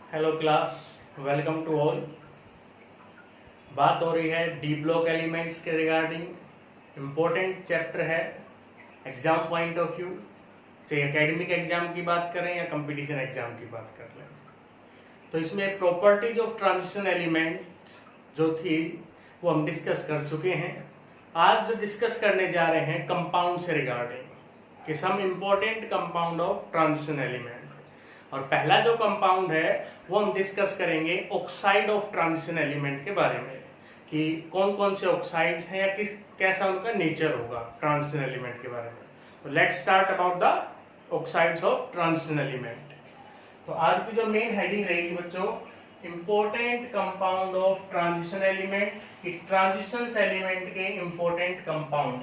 Hello class, welcome to all. बात हो रही है डी ब्लॉक एलिमेंट्स के रिगार्डिंग। इम्पोर्टेंट चैप्टर है एग्जाम पॉइंट ऑफ व्यू, चाहे एकेडमिक एग्जाम की बात करें या कंपटीशन एग्जाम की बात कर लें। तो इसमें प्रॉपर्टीज ऑफ ट्रांजिशन एलिमेंट जो थी वो हम डिस्कस कर चुके हैं। आज जो डिस्कस करने जा रहे हैं कंपाउंड से रिगार्डिंग कि some important compound of transition element. और पहला जो कंपाउंड है वो हम डिस्कस करेंगे ऑक्साइड ऑफ ट्रांजिशन एलिमेंट के बारे में कि कौन कौन से ऑक्साइड्स हैं या किस कैसा उनका नेचर होगा ट्रांजिशन एलिमेंट के बारे में। तो let's start about the oxides of transition element. तो आज की जो मेन हेडिंग रहेगी बच्चों, important compound of transition element, कि ट्रांजिशन एलिमेंट के important compound.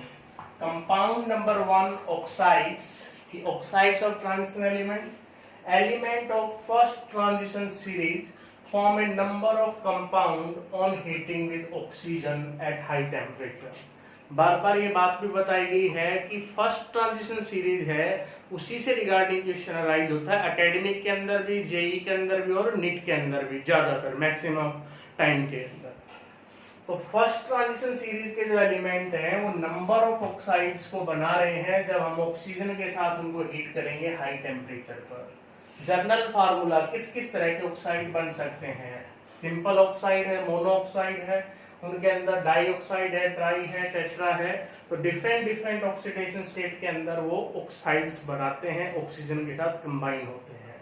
Compound number 1 oxides, कि oxides of transition element element of first transition series form a number of compound on heating with oxygen at high temperature। बार बार ये बात भी बताई गई है कि फर्स्ट ट्रांजिशन सीरीज है उसी से रिगार्डिंग क्वेश्चन अराइज होता है एकेडमिक के अंदर भी, जेई के अंदर भी और नीट के अंदर भी, ज्यादातर मैक्सिमम टाइम के अंदर। तो फर्स्ट ट्रांजिशन सीरीज के जो एलिमेंट हैं वो नंबर ऑफ ऑक्साइड्स को बना रहे हैं जब हम ऑक्सीजन के साथ उनको हीट करेंगे हाई टेम्परेचर पर। जनरल फार्मूला किस किस तरह के ऑक्साइड बन सकते हैं, सिंपल ऑक्साइड है, मोनो ऑक्साइड है, उनके अंदर डाई ऑक्साइड है, ट्राई है, टेट्रा है। तो डिफरेंट ऑक्सीडेशन स्टेट के अंदर वो ऑक्साइड्स बनाते हैं, ऑक्सीजन के साथ कंबाइन होते हैं।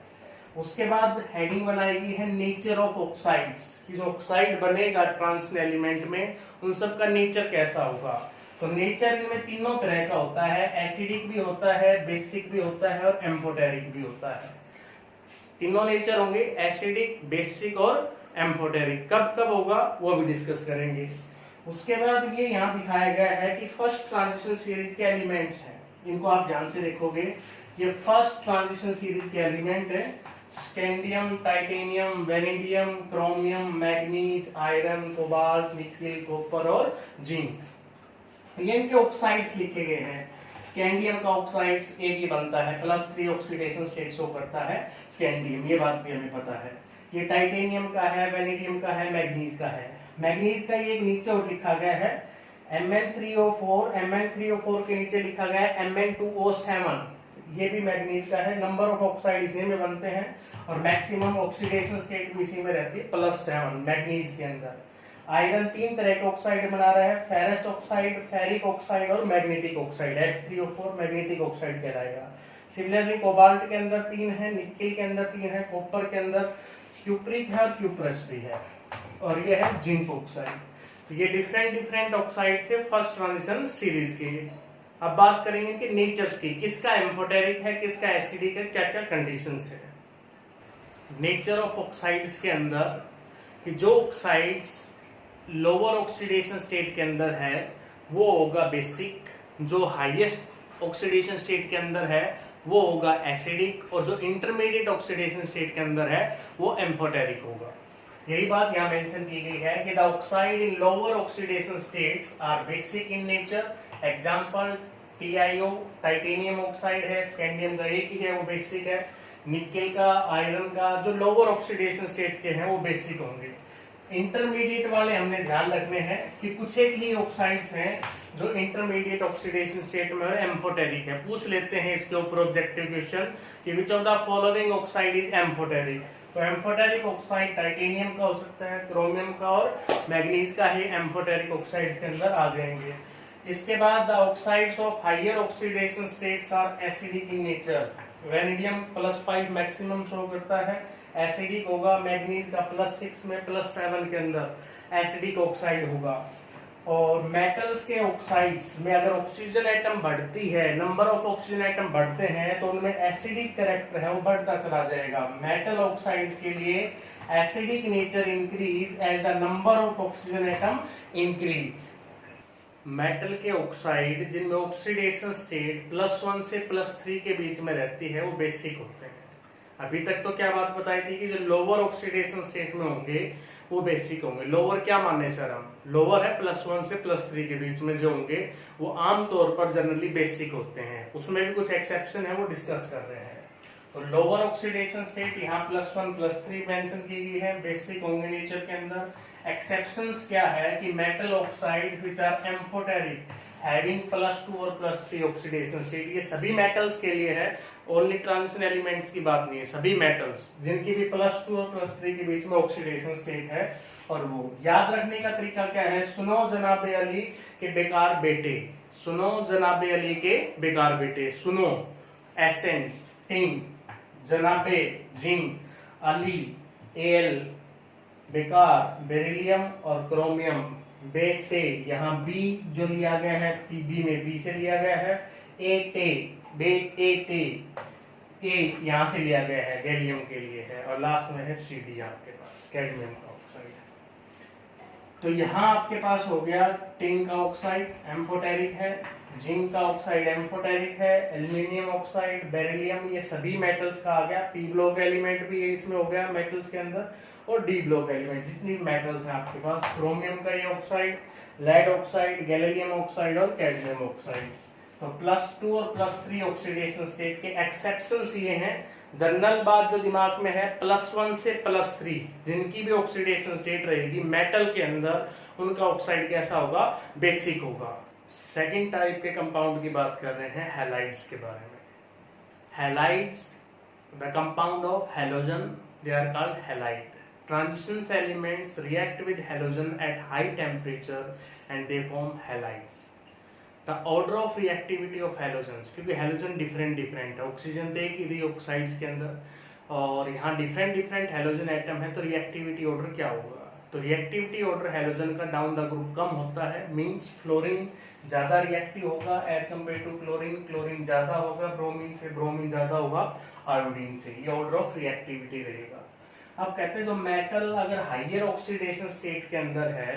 उसके बाद हेडिंग बनाई गई है नेचर ऑफ ऑक्साइड्स, कि जो ऑक्साइड बनेगा ट्रांजिशन एलिमेंट में उन सब का नेचर कैसा होगा। तो नेचर इनमें तीनों तरह का होता है, एसिडिक भी होता है, बेसिक भी होता है और एम्फोटेरिक भी होता है। तीनों नेचर होंगे, एसिडिक, बेसिक और एम्फोटेरिक। कब कब होगा वो भी डिस्कस करेंगे। उसके बाद ये यहाँ दिखाया गया है कि फर्स्ट ट्रांजिशन सीरीज के एलिमेंट्स हैं, इनको आप ध्यान से देखोगे। ये फर्स्ट ट्रांजिशन सीरीज के एलिमेंट है scandium, titanium, vanadium, chromium, manganese, iron, cobalt, nickel, copper और जिंक। ये इनके ऑक्साइड्स लिखे गए हैं। स्कैंडियम का ऑक्साइड्स एक ही बनता है, +3 ऑक्सीडेशन स्टेट शो करता है स्कैंडियम, ये बात भी हमें पता है। ये टाइटेनियम का है, वेनेडियम का है, मैग्नीज का है। मैग्नीज का ये नीचे और लिखा गया है Mn3O4, Mn3O4 के नीचे लिखा गया है Mn2O7, ये भी मैग्नीज का है। नंबर ऑफ ऑक्साइड इसी में बनते हैं और मैक्सिमम ऑक्सीडेशन स्टेट भी इसी में रहती है, +7 मैग्नीज के अंदर। आयरन 3 तरह के ऑक्साइड बना रहा है, फेरस ऑक्साइड, फेरिक ऑक्साइड और magnetic oxide. F3O4 magnetic oxide कहलाएगा। सिमिलरली कोबाल्ट के अंदर 3 है, निकेल के अंदर 3 है, कॉपर के अंदर क्यूप्रिक है और क्यूप्रस भी है, और ये है जिंक ऑक्साइड। तो ये डिफरेंट ऑक्साइड थे फर्स्ट ट्रांजिशन सीरीज के। अब बात करेंगे कि नेचर्स की, किसका एम्फोटेरिक है, किसका एसिडिक है, क्या क्या कंडीशंस है। नेचर ऑफ ऑक्साइड्स के अंदर कि जो ऑक्साइड्स लोअर ऑक्सीडेशन स्टेट के अंदर है वो होगा बेसिक, जो हाईएस्ट ऑक्सीडेशन स्टेट के अंदर है वो होगा एसिडिक, और जो इंटरमीडिएट ऑक्सीडेशन स्टेट के अंदर है वो एम्फोटेरिक होगा। यही बात यहाँ मेंशन की गई है कि the oxide in lower oxidation states are basic in nature. Example TiO titanium oxide है, स्कैंडियम का एक ही है वो बेसिक है, निकेल का, आयरन का जो लोअर ऑक्सीडेशन स्टेट के हैं वो बेसिक होंगे। इंटरमीडिएट वाले हमने ध्यान रखने हैं कि कुछ एक ही ऑक्साइड्स हैं जो इंटरमीडिएट ऑक्सीडेशन स्टेट में है, एम्फोटेरिक है। पूछ लेते हैं इसके ऊपर ऑब्जेक्टिव क्वेश्चन कि which of the following oxide is amphoteric. तो एम्फोटेरिक ऑक्साइड टाइटेनियम का हो सकता है, क्रोमियम का और मैग्नीज का ही एम्फोटेरिक ऑक्साइड के अंदर आ जाएंगे। इसके बाद the oxides of higher oxidation states are acidic in nature. Vanadium +5 maximum show करता है, एसिडिक होगा। मैग्नीज का +6 में +7 के अंदर एसिडिक ऑक्साइड होगा। और मेटल्स के ऑक्साइड्स में अगर ऑक्सीजन एटम बढ़ती है, नंबर ऑफ ऑक्सीजन एटम बढ़ते हैं तो उनमें एसिडिक कैरेक्टर है वो बढ़ता चला जाएगा। मेटल ऑक्साइड्स के लिए acidic nature increase as the number of oxygen atom increase. Metal के ऑक्साइड जिनमें ऑक्सीडेशन स्टेट +1 से +3 के बीच में रहती है वो बेसिक होते हैं। अभी तक तो क्या बात बताई थी कि जो लोअर ऑक्सीडेशन स्टेट में होंगे वो बेसिक होंगे। लोअर क्या माने सर हम, लोअर है +1 से +3 के बीच में जो होंगे वो आमतौर पर जनरली बेसिक होते हैं, उसमें भी कुछ एक्सेप्शन है वो डिस्कस कर रहे हैं। तो लोअर ऑक्सीडेशन स्टेट यहाँ +1 +3 मेंशन की गई है बेसिक होंगे नेचर के अंदर। एक्सेप्शंस क्या है कि metal oxide which are amphoteric having +2 और +3 ऑक्सीडेशन स्टेट, ये सभी मेटल्स के लिए है, ओनली ट्रांजिशन एलिमेंट्स की बात नहीं है, सभी मेटल्स जिनकी भी +2 और +3 के बीच में ऑक्सीडेशन स्टेट है। और वो याद रखने का तरीका क्या है, सुनो जनाबे अली के बेकार बेटे, सुनो जनाबे अली के बेकार बेटे, सुनो एसेंट टिंग, जनाबे जिंक, अली एल, बेकार बेरिलियम और क्रोमियम बेटे, यहाँ बी जो लिया गया है बी में बी से लिया गया है, ए टे बे ए टे ए यहाँ से लिया गया है गैलियम के लिए है, और लास्ट में है सी डी आपके पास कैडमियम का ऑक्साइड। तो यहाँ आपके पास हो गया टिन का ऑक्साइड एम्फोटेरिक है, जिंक का ऑक्साइड एम्फोटेरिक है, एल्यूमिनियम ऑक्साइड, बेरिलियम, ये सभी मेटल्स का आ गया। पी ब्लॉक एलिमेंट भी इसमें हो गया मेटल्स के अंदर, और डी ब्लॉक एलिमेंट जितनी मेटल्स हैं आपके पास, क्रोमियम का ये oxide, lead oxide, gallium oxide और कैडमियम ऑक्साइड। तो +2 और +3 ऑक्सीडेशन स्टेट के एक्सेप्शंस ये हैं। जनरल बात जो दिमाग में है, +1 से +3 जिनकी भी ऑक्सीडेशन स्टेट रहेगी मेटल के अंदर, उनका ऑक्साइड कैसा होगा, बेसिक होगा। सेकेंड टाइप के कंपाउंड की बात कर रहे हैं, हैलाइड्स के बारे में। Halides the compound of halogen, they are called halide. Transition elements react with halogen at high temperature and they form halides. The order of reactivity of halogens, क्योंकि halogen different है, ऑक्सीजन तो एक ही oxides के अंदर, और यहाँ different halogen atom है, तो रिएक्टिविटी ऑर्डर क्या होगा, तो रिएक्टिविटी ऑर्डर हैलोजन का डाउन द ग्रुप कम होता है, मींस फ्लोरीन ज्यादा रिएक्टिव होगा as compare to chlorine, chlorine ज्यादा होगा ब्रोमीन से, ब्रोमीन ज्यादा होगा आयोडीन से, ये ऑर्डर ऑफ रिएक्टिविटी रहेगा। अब कहते हैं जो मेटल अगर हाइयर ऑक्सीडेशन स्टेट के अंदर है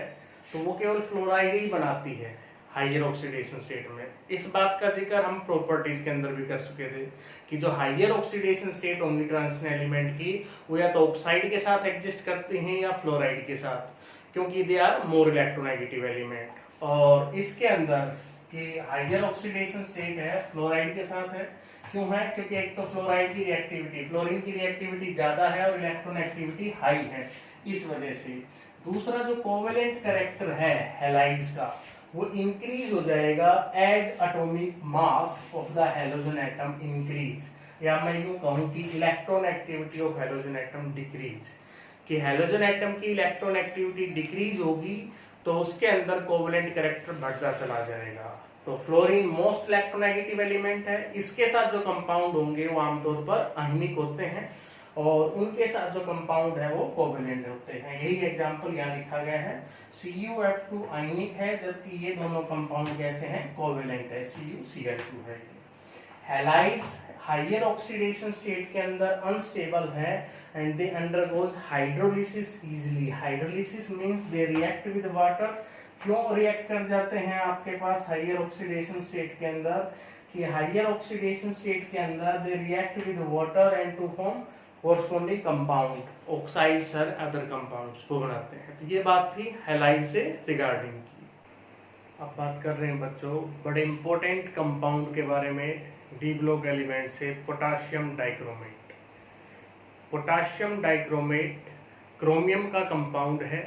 तो वो केवल फ्लोराइड ही बनाती है हाइयर ऑक्सीडेशन स्टेट में। इस बात का जिक्र हम प्रॉपर्टीज के अंदर भी कर चुके थे कि जो हाइयर ऑक्सीडेशन स्टेट होंगी ट्रांजिशन एलिमेंट की, वो या तो ऑक्साइड के साथ एग्जिस्ट करती हैं या फ्लोराइड के साथ, क्योंकि they are more electronegative element. और इसके अंदर कि हाइयर ऑक्सीडेशन स्टेट है फ्लोराइड के साथ है, क्यों है, क्योंकि एक तो फ्लोराइड की रिएक्टिविटी, फ्लोरीन की रिएक्टिविटी ज्यादा है और इलेक्ट्रोनेगेटिविटी हाई है, इस वजह से। दूसरा जो कोवेलेंट कैरेक्टर है हैलाइड्स का, वो इंक्रीज हो जाएगा as atomic mass of the halogen atom increase, या मैं यूं कहूं कि electron activity of halogen atom decrease, कि हैलोजन एटम की इलेक्ट्रॉन एक्टिविटी डिक्रीज होगी तो उसके अंदर कोवेलेंट कैरेक्टर बढ़ता चला जाएगा। तो फ्लोरीन मोस्ट इलेक्ट्रोनेगेटिव एलिमेंट है, इसके साथ जो कंपाउंड होंगे वो आमतौर पर आयनिक होते हैं, और उनके साथ जो कंपाउंड है वो कोवेलेंट होते हैं। यही एग्जांपल यहाँ लिखा गया है, CuF2 आयनिक है, जबकि ये दोनों कंपाउंड कैसे हैं, कोवेलेंट है, CuCl2 है। हैलाइड्स हाइयर ऑक्सीडेशन स्टेट के अंदर अनस्टेबल है and they undergoes hydrolysis easily. Hydrolysis means they react with water. क्यों रिएक्ट कर जाते हैं आपके पास हाइयर ऑक्सीडेशन स्टेट के अंदर, कि हाइयर ऑक्सीडेशन स्टेट के अंदर they react with water and to form corresponding compound, oxides और अदर कंपाउंड्स को बनाते हैं। तो ये बात थी हैलाइड से रिगार्डिंग की। अब बात कर रहे हैं बच्चों बड़े इंपॉर्टेंट कंपाउंड के बारे में, डी ब्लॉक एलिमेंट से, potassium dichromate. Potassium dichromate chromium का कंपाउंड है।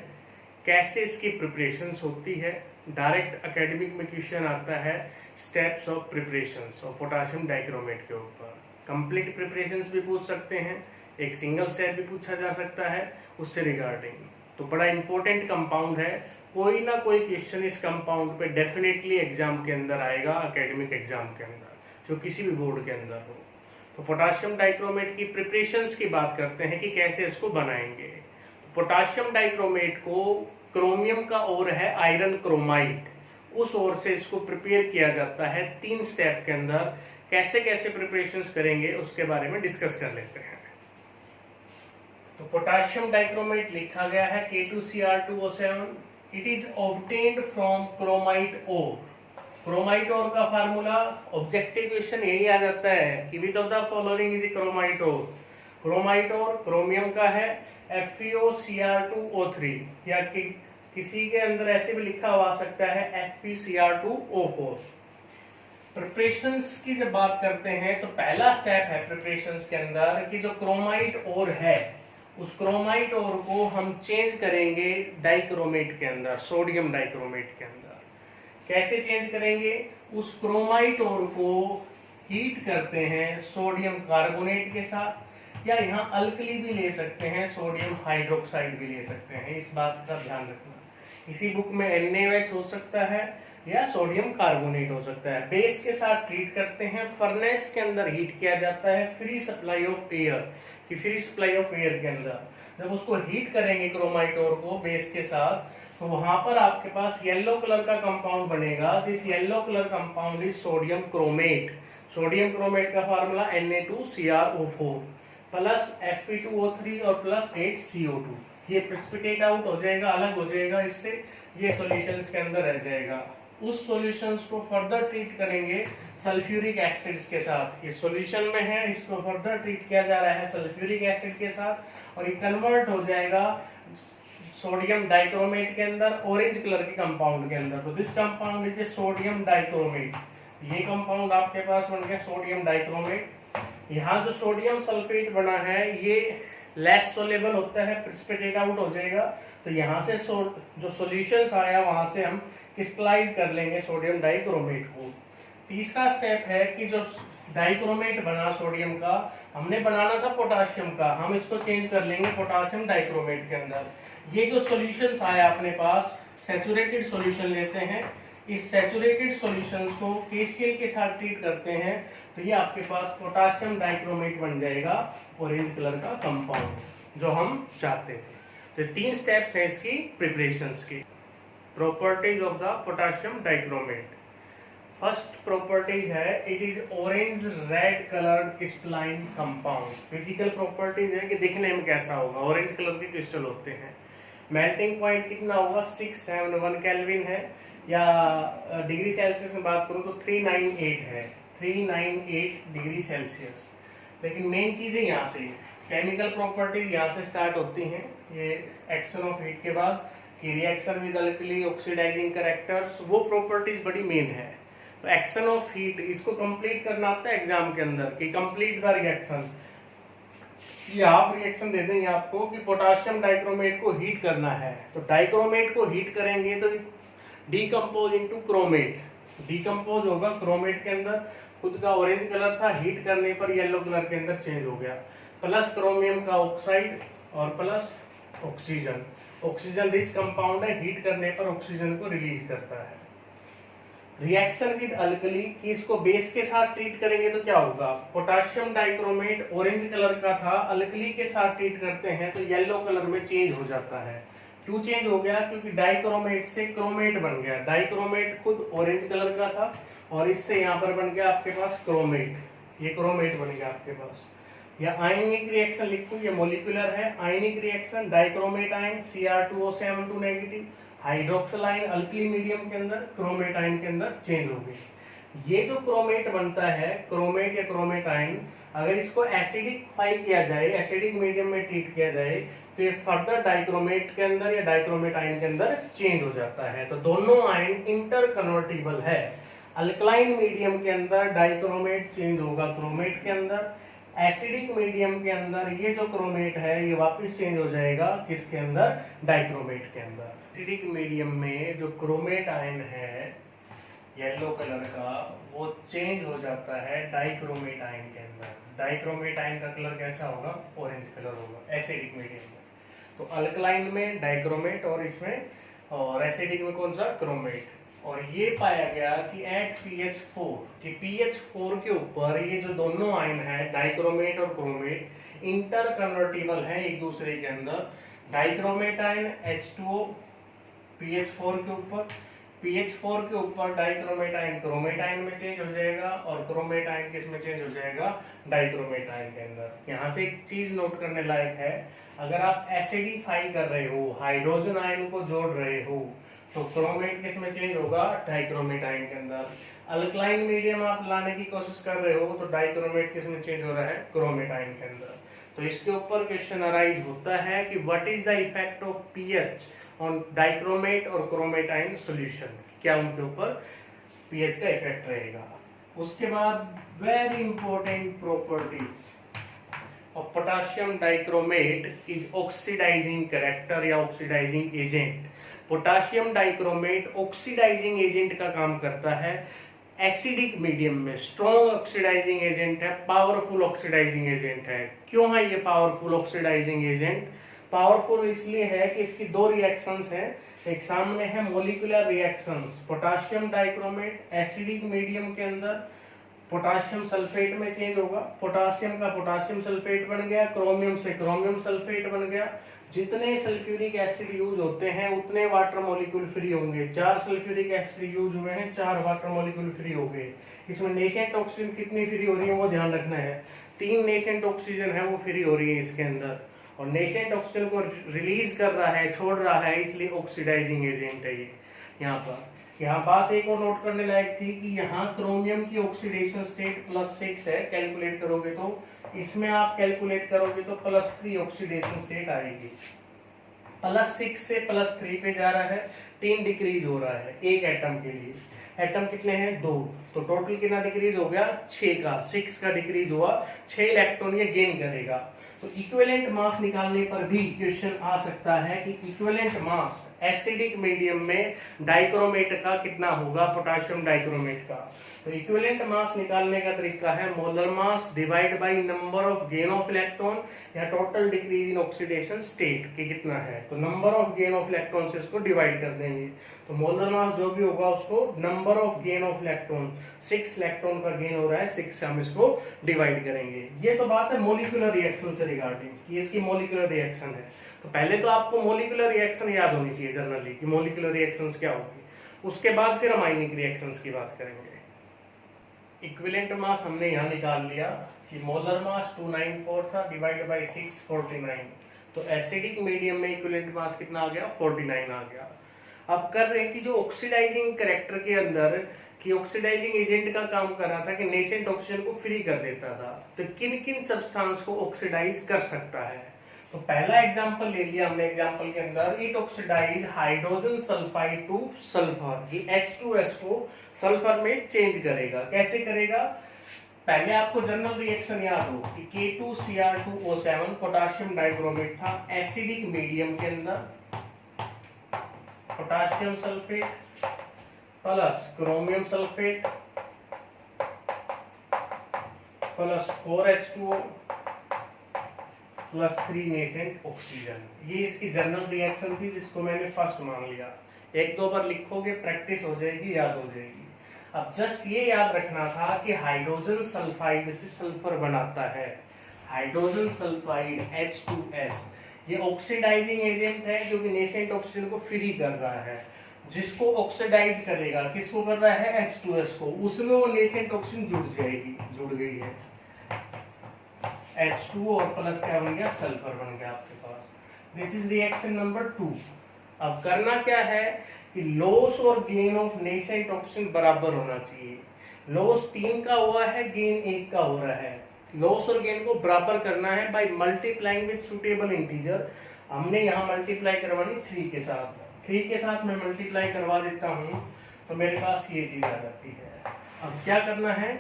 कैसे इसकी प्रिपरेशंस होती है, डायरेक्ट एकेडमिक में क्वेश्चन आता है, steps of preparations of potassium dichromate के ऊपर। कंप्लीट प्रिपरेशंस भी पूछ सकते हैं, एक सिंगल स्टेप भी पूछा जा सकता है उससे रिगार्डिंग। तो बड़ा इंपॉर्टेंट कंपाउंड है, कोई ना कोई क्वेश्चन इस कंपाउंड पे डेफिनेटली एग्जाम के अंदर आएगा, एकेडमिक एग्जाम के अंदर, जो किसी भी बोर्ड के अंदर हो। तो पोटाशियम डाइक्रोमेट की प्रिपरेशंस की बात करते हैं कि कैसे इसको बनाएंगे। पोटाशियम डाइक्रोमेट को क्रोमियम का ओर है आयरन क्रोमाइड, उस ओर से इसको प्रिपेयर किया जाता है 3 स्टेप के अंदर। कैसे कैसे प्रिपरेशंस करेंगे उसके बारे में डिस्कस कर लेते हैं। तो पोटाशियम डाइक्रोमेट लिखा गया है K2Cr2O7, it is obtained from chromite ore. Chromite ore का फार्मूला, ऑब्जेक्टिव क्वेश्चन यही आ जाता है कि which of the following is chromite ore. Chromite ore chromium का है FeOCr2O3, या किसी के अंदर ऐसे भी लिखा हुआ सकता है FeCr2O4। प्रिपरेशंस की जब बात करते हैं तो पहला स्टेप है प्रिपरेशंस के अंदर कि जो क्रोमाइट ओर है उस क्रोमाइट ओर को हम चेंज करेंगे डाइक्रोमेट के अंदर, सोडियम डाइक्रोमेट के अंदर। कैसे चेंज करेंगे? उस क्रोमाइट ओर को हीट करते हैं सोडियम कार्बोनेट के साथ, या यहाँ अल्कली भी ले सकते हैं, सोडियम हाइड्रोक्साइड भी ले सकते हैं, इस बात का ध्यान रखना। इसी बुक में NaOH हो सकता है या सोडियम कार्बोनेट हो सकता है। बेस के साथ ट्रीट करते हैं, फर्नेस के अंदर हीट किया जाता है फ्री सप्लाई ऑफ एयर की, फ्री सप्लाई ऑफ एयर के अंदर जब उसको हीट करेंगे क्रोमाइट ओर को बेस के साथ, तो वहां पर आपके पास येलो कलर का कंपाउंड बनेगा। This yellow colour compound is sodium chromate. Sodium chromate का फार्मूला Na2CrO4 प्लस Fe2O3 और प्लस 8CO2। ये प्रेसिपिटेट आउट हो जाएगा, अलग हो जाएगा इससे, ये सॉल्यूशंस के अंदर रह जाएगा। उस सॉल्यूशंस को फर्दर ट्रीट करेंगे सल्फ्यूरिक एसिड्स के साथ। ये सॉल्यूशन में है, इसको फर्दर ट्रीट किया जा रहा है सल्फ्यूरिक एसिड के साथ, और ये कन्वर्ट हो जाएगा सोडियम डाइक्रोमेट के अंदर, ऑरेंज कलर के कंपाउंड के अंदर। तो this compound is sodium dichromate. ये कंपाउंड आपके पास बन गया सोडियम डाइक्रोमेट। यहाँ जो सोडियम सल्फेट बना है ये लेस सोलेबल होता है, प्रेसिपिटेट आउट हो जाएगा। तो यहाँ से जो सॉल्यूशंस आया वहां से हम क्रिस्टलाइज कर लेंगे सोडियम डाइक्रोमेट को। तीसरा स्टेप है कि जो डाइक्रोमेट बना सोडियम का, हमने बनाना था पोटाशियम का, हम इसको चेंज कर लेंगे पोटाशियम डाइक्रोमेट के अंदर। ये जो सॉल्यूशंस आया अपने पास, सैचुरेटेड सॉल्यूशन लेते हैं, इस सैचुरेटेड सॉल्यूशंस को KCl के साथ ट्रीट करते हैं, तो ये आपके पास पोटाशियम डाइक्रोमेट बन जाएगा, ऑरेंज कलर का कंपाउंड जो हम चाहते थे। तो 3 स्टेप्स हैं इसकी प्रिपरेशंस की। Properties of the potassium dichromate. First properties है it is orange red coloured crystalline compound. Physical properties है कि दिखने में कैसा होगा, ऑरेंज कलर के क्रिस्टल होते हैं। मेल्टिंग पॉइंट कितना होगा? 671 केल्विन है, या डिग्री सेल्सियस में बात करूं तो 398 है, 398 डिग्री सेल्सियस। लेकिन मेन चीजें यहाँ से केमिकल प्रॉपर्टीज यहाँ से स्टार्ट होती हैं। ये एक्शन ऑफ हीट के बाद कि reaction with alkali oxidising characters, वो प्रॉपर्टीज बड़ी मेन है। तो एक्शन ऑफ हीट इसको कंप्लीट करना आता है एग्जाम के अंदर कि कंप्लीट द रिएक्शन। ये आप रिएक्शन दे देंगे आपको कि पोटाशियम डाइक्रोमेट को हीट करना है, तो डाइक्रोमेट को हीट करेंगे तो डीकम्पोज इनटू क्रोमेट, डीकम्पोज होगा क्रोमेट के अंदर। खुद का ऑरेंज कलर था, हीट करने पर येलो कलर के अंदर चेंज हो गया, प्लस क्रोमियम का ऑक्साइड और plus oxygen. Oxygen rich compound है, हीट करने पर ऑक्सीजन को रिलीज करता है। रिएक्शन विद अल्कली कि इसको बेस के साथ ट्रीट करेंगे तो क्या होगा? पोटाशियम डाइक्रोमेट ऑरेंज कलर का था, अल्कली के साथ ट्रीट करते हैं तो येलो कलर में चेंज हो जाता है। क्यों चेंज हो गया? क्योंकि डाइक्रोमेट से क्रोमेट बन गया। डाइक्रोमेट खुद ऑरेंज कलर का था और इससे यहाँ पर बन गया आपके पास क्रोमेट, ये क्रोमेट बन गया आपके पास। या आयनिक रिएक्शन लिखो, ये मोलिकुलर है। Ionic reaction dichromate ion Cr2O7 negative, hydroxyl ion alkali medium के अंदर, क्रोमेट आयन के अंदर चेंज हो गई। ये जो क्रोमेट बनता है, क्रोमेट या क्रोमेट आयन, अगर इसको एसिडिफाई किया जाए, एसिडिक मीडियम में ट्रीट किया जाए, तो ये फर्दर डाइक्रोमेट के अंदर या डाइक्रोमेट आयन के अंदर चेंज हो जाता है। तो दोनों आयन इंटर कन्वर्टिबल है। अल्कलाइन मीडियम के अंदर डाइक्रोमेट चेंज होगा क्रोमेट के अंदर, एसिडिक मीडियम के अंदर ये जो क्रोमेट है ये वापस चेंज हो जाएगा किसके अंदर? डाइक्रोमेट के अंदर। एसिडिक मीडियम में जो क्रोमेट आयन है येलो कलर का, वो चेंज हो जाता है डाइक्रोमेट आयन के अंदर। डाइक्रोमेट आयन का कलर कैसा होगा? ऑरेंज कलर होगा एसिडिक मीडियम में। तो अल्कलाइन में डाइक्रोमेट और इसमें और एसिडिक में कौन सा? क्रोमेट। और ये पाया गया कि एट pH4 कि pH4 के ऊपर ये जो दोनों आयन है डाइक्रोमेट और क्रोमेट इंटर कन्वर्टिबल है एक दूसरे के अंदर। डाइक्रोमेट आयन H2O pH4 के ऊपर, pH4 के ऊपर डाइक्रोमेट आयन क्रोमेट आयन में चेंज हो जाएगा और क्रोमेट आयन किस में चेंज हो जाएगा? डाइक्रोमेट आयन के अंदर। यहाँ से एक चीज नोट करने लायक है, अगर आप एसिडिफाई कर रहे हो, हाइड्रोजन आयन को जोड़ रहे हो, तो क्रोमेट किस में चेंज होगा? डाइक्रोमेट आयन के अंदर। अल्कलाइन मीडियम आप लाने की कोशिश कर रहे हो तो डाइक्रोमेट किस में चेंज हो रहा है? क्रोमेट आयन के अंदर। तो इसके ऊपर क्वेश्चन अराइज होता है कि what is the effect of pH on dichromate और क्रोमेट आयन सॉल्यूशन। क्या उनके ऊपर पीएच का इफेक्ट रहेगा? उसके बाद very important properties of potassium dichromate is oxidising character या oxidising agent. Potassium dichromate oxidising agent का काम करता है एसिडिक मीडियम में, स्ट्रॉन्ग ऑक्सीडाइजिंग एजेंट है, पावरफुल ऑक्सीडाइजिंग एजेंट है। क्यों है ये पावरफुल ऑक्सीडाइजिंग एजेंट? पावरफुल इसलिए है कि इसकी दो रिएक्शंस हैं। एक सामने है molecular reactions, potassium dichromate acidic medium के अंदर पोटाशियम सल्फेट में चेंज होगा, पोटाशियम का पोटाशियम सल्फेट बन गया, क्रोमियम से क्रोमियम सल्फेट बन गया। जितने सल्फ्यूरिक एसिड यूज होते हैं उतने वाटर मॉलिक्यूल फ्री होंगे। 4 सल्फ्यूरिक एसिड यूज हुए हैं, 4 वाटर मॉलिक्यूल फ्री हो गए। इसमें नेसेंट ऑक्सीजन कितनी फ्री हो रही है वो ध्यान रखना है। 3 नेसेंट ऑक्सीजन है वो फ्री हो रही है इसके अंदर, और नेसेंट ऑक्सीजन को रिलीज कर रहा है, छोड़ रहा है, इसलिए ऑक्सीडाइजिंग एजेंट है ये। यहाँ बात एक और नोट करने लायक थी कि यहाँ क्रोमियम की ऑक्सीडेशन स्टेट +6 है, कैलकुलेट करोगे तो इसमें आप कैलकुलेट करोगे तो +3 ऑक्सीडेशन स्टेट आएगी। +6 से +3 पे जा रहा है, 3 डिक्रीज हो रहा है एक एटम के लिए। एटम कितने हैं? 2, तो टोटल कितना डिक्रीज हो गया? 6 का, 6 का डिक्रीज हुआ, 6 इलेक्ट्रॉन ये गेन करेगा। तो इक्विवेलेंट मास निकालने पर भी क्वेश्चन आ सकता है कि इक्विवेलेंट मास एसिडिक मीडियम में डाइक्रोमेट का कितना होगा, पोटाशियम डाइक्रोमेट का। तो इक्विवेलेंट मास निकालने का तरीका है molar mass divide by number of gain of electron या total decrease in oxidation state के कितना है, तो number of gain of electron से इसको डिवाइड कर देंगे। तो मोलर मास जो भी होगा उसको number of gain of electron, 6 electron का गेन हो रहा है, 6 से हम इसको डिवाइड करेंगे। ये तो बात है मोलिकुलर रिएक्शन से रिगार्डिंग, ये इसकी मोलिकुलर रिएक्शन है। तो पहले तो आपको मोलिकुलर रिएक्शन याद होनी चाहिए जनरली कि मोलिकुलर रिएक्शंस क्या होगी। उसके बाद फिर हम आयनिक रिएक्शंस की बात करेंगे। इक्विवेलेंट मास हमने यहाँ निकाल लिया कि मोलर मास 294 था डिवाइड बाय 6 49। तो एसिडिक मीडियम में इक्विवेलेंट मास कितना आ गया? 49 आ गया। अब कर रहे हैं कि जो ऑक्सीडाइजिंग कैरेक्टर के अंदर कि ऑक्सीडाइजिंग एजेंट का काम कर रहा था कि नेसेंट ऑक्सीजन को फ्री कर देता था, तो किन किन सब्सटेंस को ऑक्सीडाइज कर सकता है। तो पहला एग्जांपल ले लिया हमने, एग्जांपल के अंदर it oxidise hydrogen sulphide to sulphur, ये H2S को सल्फर में चेंज करेगा। कैसे करेगा? पहले आपको जनरल रिएक्शन याद हो कि K2Cr2O7 पोटाशियम डाइक्रोमेट था एसिडिक मीडियम के अंदर, potassium sulphate plus chromium sulphate plus 4H2O plus 3 nascent oxygen. ये इसकी जनरल रिएक्शन थी जिसको मैंने फर्स्ट मान लिया। 1-2 बार लिखोगे, प्रैक्टिस हो जाएगी, याद हो जाएगी। अब जस्ट ये याद रखना था कि हाइड्रोजन सल्फाइड से सल्फर बनाता है, हाइड्रोजन सल्फाइड H2S, ये ऑक्सीडाइजिंग एजेंट है क्योंकि नेसेंट ऑक्सीजन को फ्री कर रहा है। जिसको ऑक्सीडाइज करेगा, किसको कर रहा है? H2S को, उसमें वो नेसेंट ऑक्सीजन जुड़ गई है। H2O और प्लस क्या बन गया? सल्फर बन गया आपके पास। This is reaction number 2। अब करना क्या है कि लॉस और गेन ऑफ नेसेंट ऑक्सीजन बराबर होना चाहिए। लॉस 3 का हुआ है, गेन 1 का हो रहा है। लॉस और गेन को बराबर करना है by multiplying with suitable integer. हमने यहाँ मल्टीप्लाई करवानी 3 के साथ। 3 के साथ मैं मल्टीप्लाई करवा देता हूँ तो मेरे पास ये चीज आ जाती है। अब क्या करना है?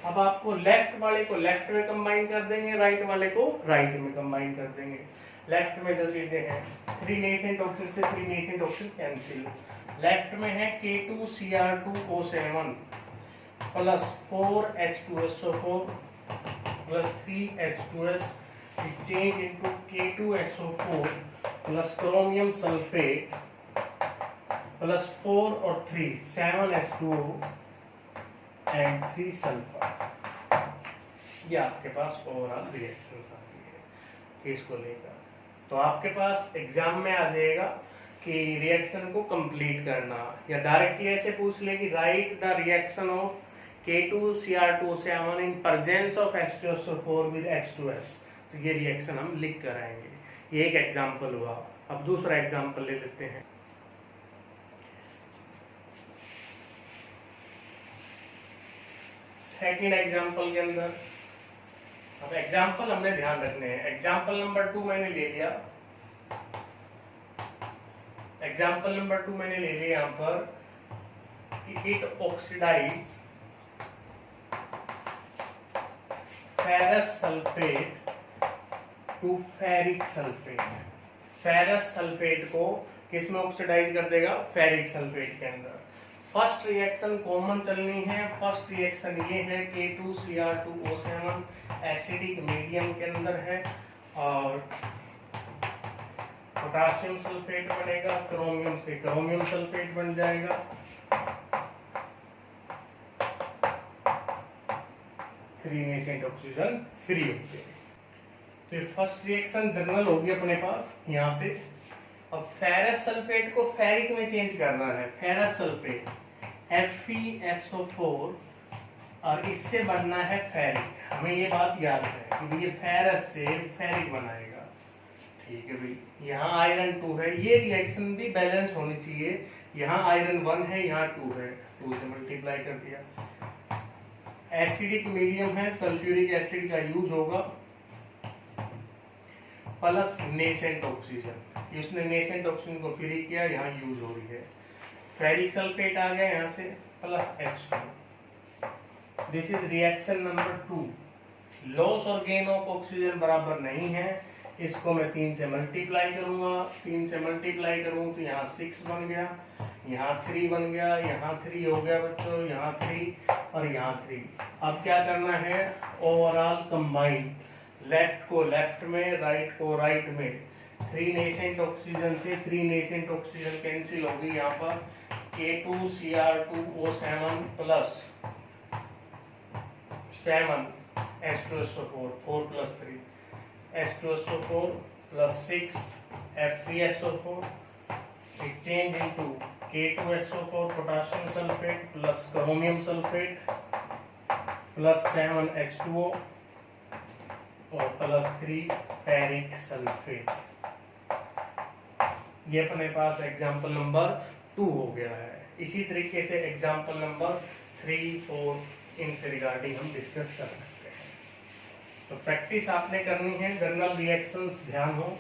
अब आपको लेफ्ट वाले को लेफ्ट में कंबाइन कर देंगे, राइट वाले को राइट में कंबाइन कर देंगे। लेफ्ट में जो चीजें हैं 3 नेसेंट ऑक्सीजन से 3 नेसेंट ऑक्सीजन कैंसिल। लेफ्ट में है K2Cr2O7 plus 4H2SO4 plus 3H2S change into K2SO4 plus chromium sulphate plus 4 और 3 7H2O एंड 3 सल्फर। ये आपके पास ओवरऑल रिएक्शंस आती है इसको लेकर। तो आपके पास एग्जाम में आ जाएगा कि रिएक्शन को कंप्लीट करना, या डायरेक्टली ऐसे पूछ ले कि right the reaction of K2Cr2O7 in presence of H2SO4 with H2S। तो ये रिएक्शन हम लिख कर आएंगे। ये एक एग्जांपल हुआ। अब दूसरा एग्जांपल ले लेते हैं। सेकेंड एग्जांपल के अंदर, अब एग्जांपल हमने ध्यान रखने हैं। एग्जांपल नंबर 2 मैंने ले लिया, एग्जांपल नंबर 2 मैंने ले लिया यहाँ पर कि it oxidise ferrous sulphate to ferric sulphate. Ferrous sulphate को किस में ऑक्सीडाइज कर देगा? फेरिक सल्फेट के अंदर। फर्स्ट रिएक्शन कॉमन चलनी है। फर्स्ट रिएक्शन ये है K2Cr2O7 एसिडिक मीडियम के अंदर है और पोटाशियम सल्फेट बनेगा, क्रोमियम से क्रोमियम सल्फेट बन जाएगा। थ्री नेसेंट ऑक्सीजन फ्री होते हैं। तो ये फर्स्ट रिएक्शन जनरल होगी अपने पास यहाँ से। अब फेरस सल्फेट को फेरिक में चेंज करना है। फेरस सल्फेट FeSO4 और इससे बनना है फेरिक। हमें ये बात याद है कि ये फेरस से फेरिक बनाएगा। ठीक है भाई, यहाँ आयरन 2 है, ये रिएक्शन भी बैलेंस होनी चाहिए। यहाँ आयरन 1 है, यहाँ 2 है, 2 से मल्टीप्लाई कर दिया। एसिडिक मीडियम है, सल्फ्यूरिक एसिड का यूज होगा प्लस नेसेंट ऑक्सीजन। इसने नेसेंट ऑक्सीजन को फ्री किया, यहाँ यूज हो रही है। फेरिक सल्फेट आ गया यहाँ से plus H2। This is reaction number 2। Loss और गेन ऑफ ऑक्सीजन बराबर नहीं है। इसको मैं 3 से मल्टीप्लाई करूंगा। 3 से मल्टीप्लाई करूं तो यहाँ 6 बन गया, यहाँ 3 बन गया, यहाँ 3 हो गया बच्चों, यहाँ 3 और यहाँ 3। अब क्या करना है? ओवरऑल कंबाइन, लेफ्ट को लेफ्ट में, राइट को राइट में। 3 नेसेंट ऑक्सीजन से 3 नेसेंट ऑक्सीजन कैंसिल होगी। यहाँ पर K2Cr2O7 plus 7 H2SO4, 4 plus 3 H2SO4 plus 6 FeSO4 exchange into K2SO4 potassium sulfate plus chromium sulfate plus 7 H2O और प्लस 3 फेरिक सल्फेट। ये अपने पास एग्जाम्पल नंबर 2 हो गया है। इसी तरीके से एग्जाम्पल नंबर 3, 4 इनसे रिगार्डिंग हम डिस्कस कर सकते हैं। तो प्रैक्टिस आपने करनी है, जनरल रिएक्शंस ध्यान हो।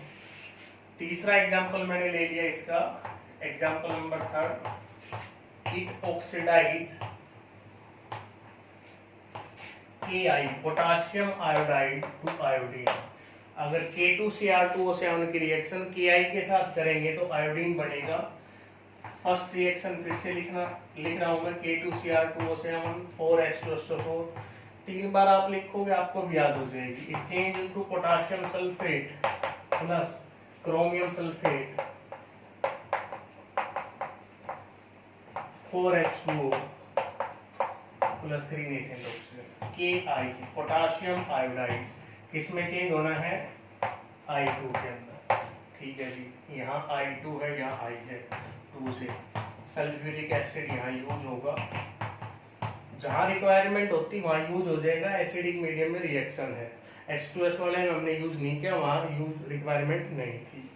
तीसरा एग्जाम्पल मैंने ले लिया इसका, example number 3। It oxidise Ki potassium iodide to iodine. अगर K2Cr2O7 की रिएक्शन Ki के साथ करेंगे तो आयोडीन बनेगा। फर्स्ट रिएक्शन फिर से लिख रहा हूं मैं, K2Cr2O7 4H2SO4। 3 बार आप लिखोगे आपको भी याद हो जाएगी। It change into potassium sulphate plus chromium sulphate 4H2O plus 3 nascent oxygen. Ki potassium iodide किसमें चेंज होना है? I2 के अंदर। ठीक है जी, यहाँ I2 है, यहाँ I है, 2 से सल्फ्यूरिक एसिड यहाँ यूज होगा। जहाँ रिक्वायरमेंट होती वहाँ यूज हो जाएगा। एसिडिक मीडियम में रिएक्शन है, H2S वाले में हमने यूज नहीं किया, वहाँ यूज रिक्वायरमेंट नहीं थी।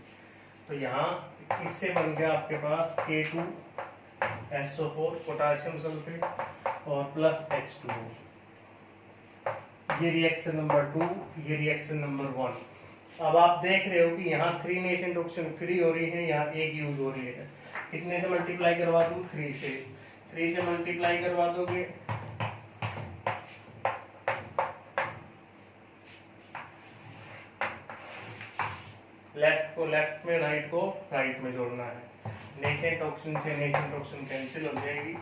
तो यहाँ इससे बन गया आपके पास K2SO4 पोटाशियम सल्फेट और प्लस H2O। ये रिएक्शन नंबर 2, ये रिएक्शन नंबर 1। अब आप देख रहे हो कि यहाँ 3 नेसेंट ऑक्सीजन फ्री हो रही है, यहाँ 1 यूज हो रही है। कितने से मल्टीप्लाई करवा दूं? 3 से। 3 से मल्टीप्लाई करवा दोगे लेफ्ट को लेफ्ट में, राइट को राइट में जोड़ना है। नेसेंट ऑक्सीजन से नेसेंट ऑक्सीजन कैंसिल हो जाएगी।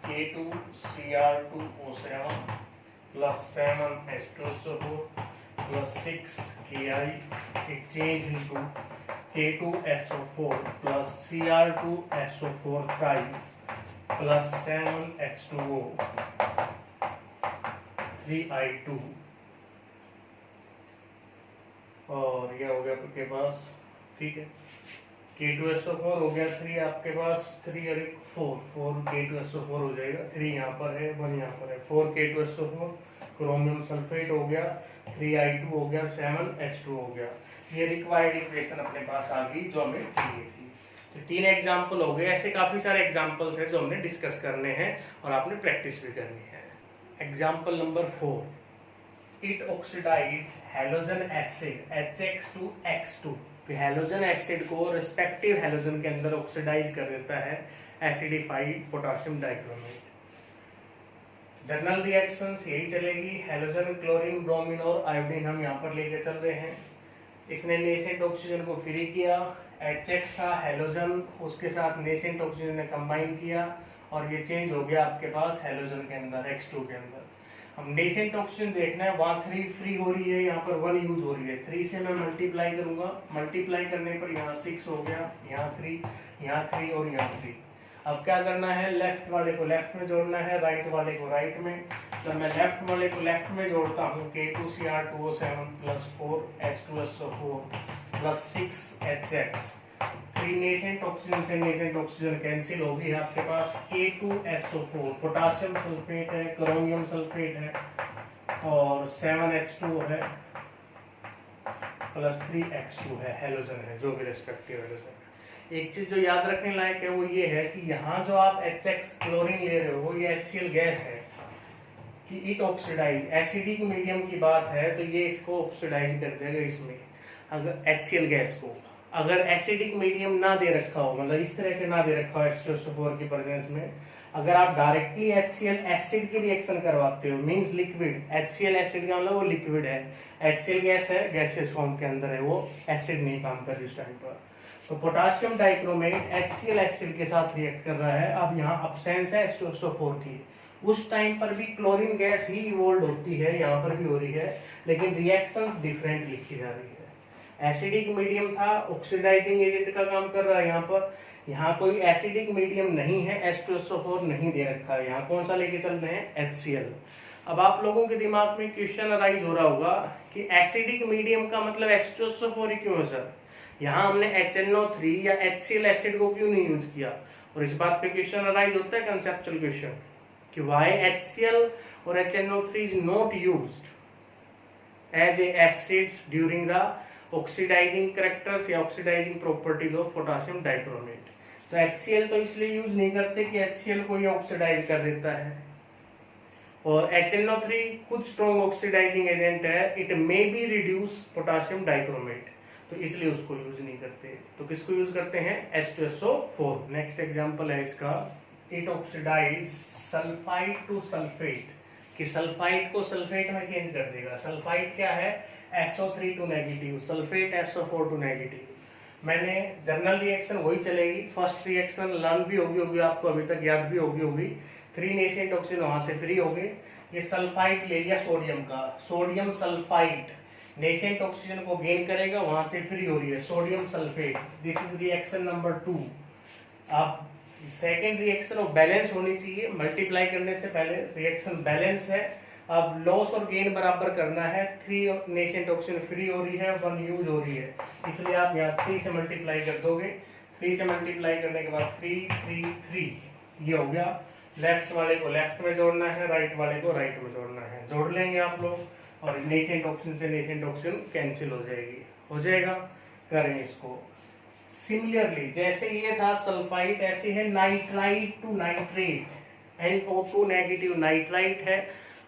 K2Cr2O7 plus 7 H2SO4 plus 6 Ki exchange into K2SO4 plus Cr2SO4 thrice plus 7 H2O 3I2 और ये हो गया आपके पास। ठीक है, K2SO4 हो गया 3 आपके पास, 3 और 4 K2SO4 हो जाएगा। 3 यहाँ पर है, 1 यहाँ पर है, 4 K2SO4 क्रोमियम सल्फेट हो गया, 3I2 हो गया, 7 H2 हो गया। ये रिक्वायर्ड इक्वेशन अपने पास आ गई जो हमें चाहिए थी। तो 3 एग्जाम्पल हो गए। ऐसे काफी सारे एग्जाम्पल्स हैं जो हमने डिस्कस करने हैं और आपने प्रैक्टिस भी करनी है। Example number 4, it oxidise halogen acid HX to X2। Halogen acid को रिस्पेक्टिव हैलोजन के अंदर ऑक्सीडाइज कर देता है acidified potassium dichromate. General reactions यही चलेगी, हेलोजन, क्लोरीन, ब्रोमीन और आयोडीन हम यहाँ पर लेके चल रहे हैं। इसने नेसेंट ऑक्सीजन को फ्री किया, HX था हेलोजन, उसके साथ नेसेंट ऑक्सीजन ने कंबाइन किया और ये चेंज हो गया आपके पास हेलोजन के अंदर, X2 के अंदर। हम नेसेंट ऑक्सीजन देखना है, वहाँ 3 फ्री हो रही है, यहाँ पर 1 यूज हो रही है। 3 से मैं मल्टीप्लाई करूंगा, मल्टीप्लाई करने पर यहाँ 6 हो गया, यहाँ 3, यहाँ 3 और यहाँ 3। अब क्या करना है, लेफ्ट वाले को लेफ्ट में जोड़ना है, राइट वाले को राइट में। जब मैं लेफ्ट वाले को लेफ्ट में जोड़ता हूँ, K2Cr2O7 + 4 H2SO4 + 6 HX, 3 nascent oxygen से नेसेंट ऑक्सीजन कैंसिल होगी, आपके पास K2SO4 पोटासियम सल्फेट है, क्रोमियम सल्फेट है और 7H2 है + 3X2 है, हेलोजन है, जो भी रेस्पेक्टिव हेलोजन। एक चीज जो याद रखने लायक है वो ये है कि यहाँ जो आप HX क्लोरीन ले रहे हो ये HCl गैस है कि इट ऑक्सीडाइज, एसिडिक मीडियम की बात है तो ये इसको ऑक्सीडाइज कर देगा इसमें, अगर HCl गैस को। अगर एसिडिक मीडियम ना दे रखा हो, मतलब इस तरह के ना दे रखा हो H2SO4 की प्रेजेंस में, अगर आप डायरेक्टली HCl एसिड की रिएक्शन करवाते हो, मींस लिक्विड, HCl एसिड का मतलब वो लिक्विड है, HCl गैस है, गैसेस फॉर्म के अंदर है, वो एसिड नहीं काम कर रही उस टाइम पर। तो पोटासियम डाइक्रोमेट HCl एसिड के साथ रिएक्ट कर रहा है। अब यहाँ अब्सेंस है H2SO4 की, उस टाइम पर भी क्लोरीन गैस ही इवोल्व होती है, यहाँ पर भी हो रही है, लेकिन रिएक्शंस डिफरेंट लिखी जा रही है। एसिडिक मीडियम था, ऑक्सीडाइजिंग एजेंट का काम कर रहा है यहाँ पर, यहाँ कोई एसिडिक मीडियम नहीं है, H2SO4 नहीं दे रखा है, यहाँ कौन सा लेके चल रहे हैं, HCl। अब आप लोगों के दिमाग में क्वेश्चन अराइज हो रहा होगा कि एसिडिक मीडियम का मतलब H2SO4 ही क्यों है सर, यहाँ हमने HNO3 या HCl एसिड को क्यों नहीं यूज किया। और इस बात पे क्वेश्चन अराइज होता है, कंसेप्चुअल क्वेश्चन, कि व्हाई HCl और HNO3 is not used as a acids during the oxidising characters या oxidising properties of potassium dichromate. तो HCl तो इसलिए यूज नहीं करते कि HCl को ये ऑक्सीडाइज कर देता है, और HNO3 खुद स्ट्रॉन्ग ऑक्सीडाइजिंग एजेंट है, it may be reduce potassium dichromate, तो इसलिए उसको यूज नहीं करते। तो किसको यूज करते हैं, H2SO4। नेक्स्ट एग्जांपल है इसका, it oxidise sulphide to sulphate, कि सल्फाइड को सल्फेट में चेंज कर देगा। सल्फाइड क्या है, SO3 two negative, sulphate SO4 two negative. मैंने जनरल रिएक्शन वही चलेगी, फर्स्ट रिएक्शन लर्न भी होगी आपको, अभी तक याद भी होगी। 3 नेसेंट ऑक्सीजन वहां से फ्री हो गए, ये सल्फाइड ले लिया सोडियम का, सोडियम सल्फाइड नेसेंट ऑक्सीजन को गेन करेगा, वहां से फ्री हो रही है sodium sulphate, this is reaction number 2। अब सेकेंड रिएक्शन और बैलेंस होनी चाहिए, मल्टीप्लाई करने से पहले रिएक्शन बैलेंस है। अब लॉस और गेन बराबर करना है, 3 नेसेंट ऑक्सीजन फ्री हो रही है, 1 यूज हो रही है, इसलिए आप यहाँ 3 से मल्टीप्लाई कर दोगे। 3 से मल्टीप्लाई करने के बाद 3 3 3 ये हो गया। लेफ्ट वाले को लेफ्ट में जोड़ना है, राइट वाले को राइट में जोड़ना है, जोड़ लेंगे आप लोग, और नेसेंट ऑक्सीजन से नेसेंट ऑक्सीजन कैंसिल हो जाएगी, हो जाएगा। करें इसको सिमिलरली, जैसे ये था सल्फाइड, ऐसे है nitrite to nitrate, NO2 negative nitrite है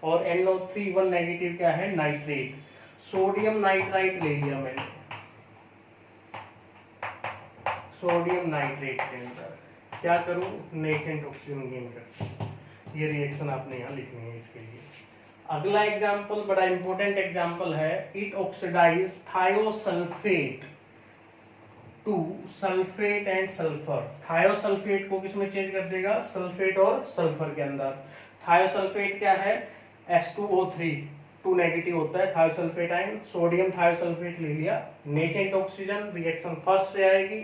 और NO3 1 नेगेटिव क्या है, नाइट्रेट। सोडियम नाइट्राइट ले लिया मैंने, सोडियम नाइट्रेट के अंदर क्या करूं, नेसेंट ऑक्सीजन गेन कर, ये रिएक्शन आपने यहाँ लिखनी है इसके लिए। अगला एग्जाम्पल बड़ा इंपॉर्टेंट एग्जाम्पल है, it oxidise thiosulphate to sulphate and sulphur. Thiosulphate को किसमें चेंज कर देगा, सल्फेट और सल्फर के अंदर। थायोसल्फेट क्या है, H2O3 2 नेगेटिव होता है, थायोसल्फेट आयन, सोडियम थायोसल्फेट ले लिया, नेसेंट ऑक्सीजन रिएक्शन फर्स्ट से आएगी,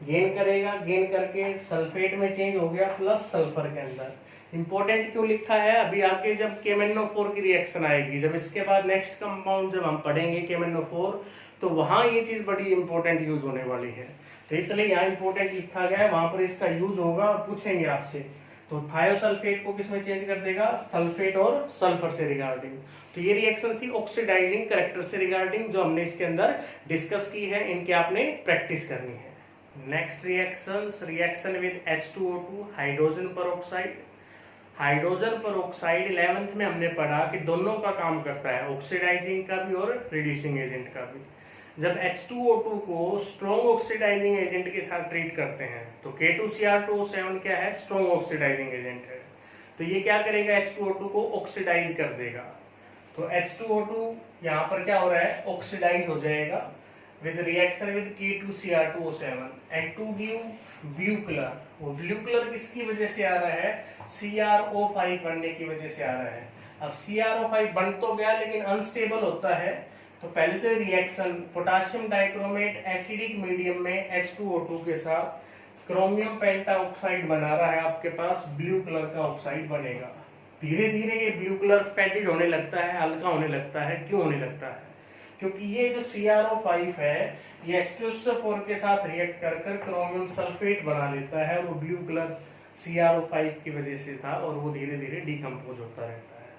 गेन करेगा, गेन करके सल्फेट में चेंज हो गया प्लस सल्फर के अंदर। इंपॉर्टेंट क्यों लिखा है, अभी आगे जब KMnO4 की रिएक्शन आएगी, जब इसके बाद नेक्स्ट कंपाउंड जब हम पढ़ेंगे KMnO4, तो वहां ये चीज बड़ी इंपॉर्टेंट यूज होने वाली है, तो इसलिए यहाँ इंपॉर्टेंट लिखा गया है, वहां पर इसका यूज होगा और पूछेंगे आपसे। तो थायोसल्फेट को किसमें चेंज कर देगा, सल्फेट और सल्फर से रिगार्डिंग। तो ये रिएक्शन थी ऑक्सीडाइजिंग कैरेक्टर से रिगार्डिंग, जो हमने इसके अंदर डिस्कस की है, इनके आपने प्रैक्टिस करनी है। Next reaction with H2O2 hydrogen peroxide. Hydrogen peroxide 11th में हमने पढ़ा कि दोनों का काम करता है, ऑक्सीडाइजिंग का भी और रिड्यूसिंग एजेंट का भी। जब H2O2 को स्ट्रॉन्ग ऑक्सीडाइजिंग एजेंट के साथ ट्रीट करते हैं, तो K2Cr2O7 क्या है, स्ट्रॉन्ग ऑक्सीडाइजिंग एजेंट है। तो ये क्या करेगा, H2O2 को ऑक्सीडाइज कर देगा। तो H2O2 यहाँ पर क्या हो रहा है, ऑक्सीडाइज हो जाएगा with reaction with K2Cr2O7 and to give blue color। वो ब्लू कलर किसकी वजह से आ रहा है, CrO5 बनने की वजह से आ रहा है। अब CrO5 बन तो गया लेकिन अनस्टेबल होता है, तो पहले तो reaction potassium dichromate acidic medium में H2O2 के साथ क्रोमियम पेंटाऑक्साइड बना रहा है, आपके पास ब्लू कलर का ऑक्साइड बनेगा। धीरे धीरे ये ब्लू कलर फेडेड होने लगता है, हल्का होने लगता है। क्यों होने लगता है, क्योंकि ये जो CrO5 है ये H2SO4 के साथ रिएक्ट कर कर क्रोमियम सल्फेट बना देता है, और वो ब्लू कलर CrO5 की वजह से था, और वो धीरे धीरे डिकम्पोज होता रहता है।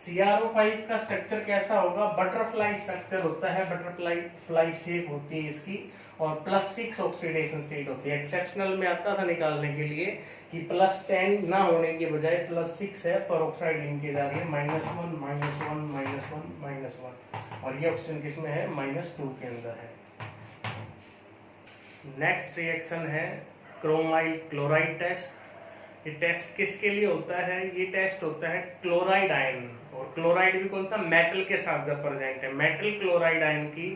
CrO5 का स्ट्रक्चर कैसा होगा, बटरफ्लाई स्ट्रक्चर होता है, बटरफ्लाई शेप होती है इसकी, और +6 ऑक्सीडेशन स्टेट होती है। एक्सेप्शनल में आता था निकालने के लिए कि +10 ना होने के बजाय +6 है, पर ऑक्साइड लिंकेज आ रही है -1 -1 -1 -1, और ये ऑक्सीजन किसमें है, -2 के अंदर है। नेक्स्ट रिएक्शन है क्रोमाइल क्लोराइड टेस्ट। ये टेस्ट किसके लिए होता है, ये टेस्ट होता है क्लोराइड आयन, और क्लोराइड भी कौन सा, मेटल के साथ जब प्रेजेंट है, मेटल क्लोराइड आयन की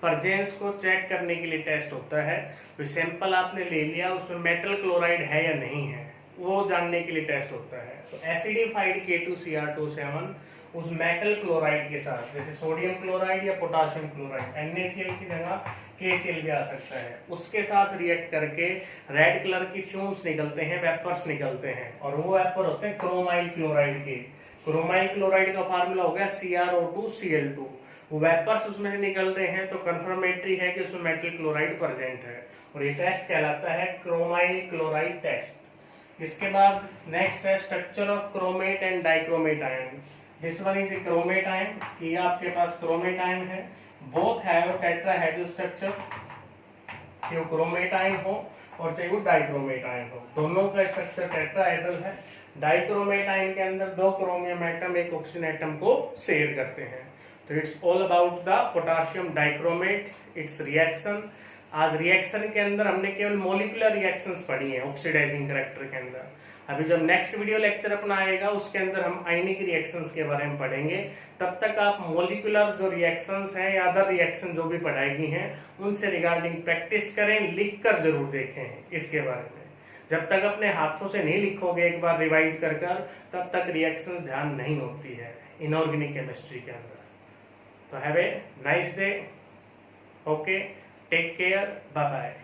प्रेजेंस को चेक करने के लिए टेस्ट होता है। तो सैंपल आपने ले लिया, उसमें मेटल क्लोराइड है या नहीं है वो जानने के लिए टेस्ट होता है। तो एसिडिफाइड K2Cr2O7 उस मेटल क्लोराइड के साथ, जैसे सोडियम क्लोराइड या पोटाशियम क्लोराइड, NaCl की जगह KCl भी आ सकता है, उसके साथ रिएक्ट करके रेड कलर की फ्यूम्स निकलते हैं, वेपर्स निकलते हैं, और वो वेपर होते हैं क्रोमाइल क्लोराइड के। क्रोमाइल क्लोराइड का फार्मूला हो गया CrO2Cl2। वो वेपर्स उसमें से निकल रहे हैं, तो कंफर्मेटरी है कि उसमें मेटल क्लोराइड प्रेजेंट है, और ये टेस्ट कहलाता है क्रोमाइल क्लोराइड टेस्ट। इसके बाद नेक्स्ट है structure of chromate and dichromate ion. This one is a chromate ion, कि आपके पास क्रोमेट आयन है, बोथ हैव टेट्राहेड्रल स्ट्रक्चर, चाहे वो क्रोमेट आयन हो और चाहे वो डाइक्रोमेट आयन हो, दोनों का स्ट्रक्चर टेट्राहेड्रल है। डाइक्रोमेट आयन के अंदर 2 क्रोमियम एटम 1 ऑक्सीजन एटम को शेयर करते हैं। तो it's all about the potassium dichromate, it's reaction. आज रिएक्शन के अंदर हमने केवल मॉलिक्यूलर रिएक्शंस पढ़ी हैं ऑक्सीडाइजिंग करैक्टर के अंदर। अभी जब नेक्स्ट वीडियो लेक्चर अपना आएगा उसके अंदर हम आयनिक रिएक्शंस के बारे में पढ़ेंगे। तब तक आप मॉलिक्यूलर जो रिएक्शंस हैं या अदर रिएक्शन जो भी पढ़ाई हैं उनसे रिगार्डिंग प्रैक्टिस करें, लिख कर जरूर देखें इसके बारे में। जब तक अपने हाथों से नहीं लिखोगे एक बार रिवाइज कर तब तक रिएक्शंस ध्यान नहीं होती है इनऑर्गेनिक केमिस्ट्री के अंदर। तो have a nice day, okay, take care, bye bye.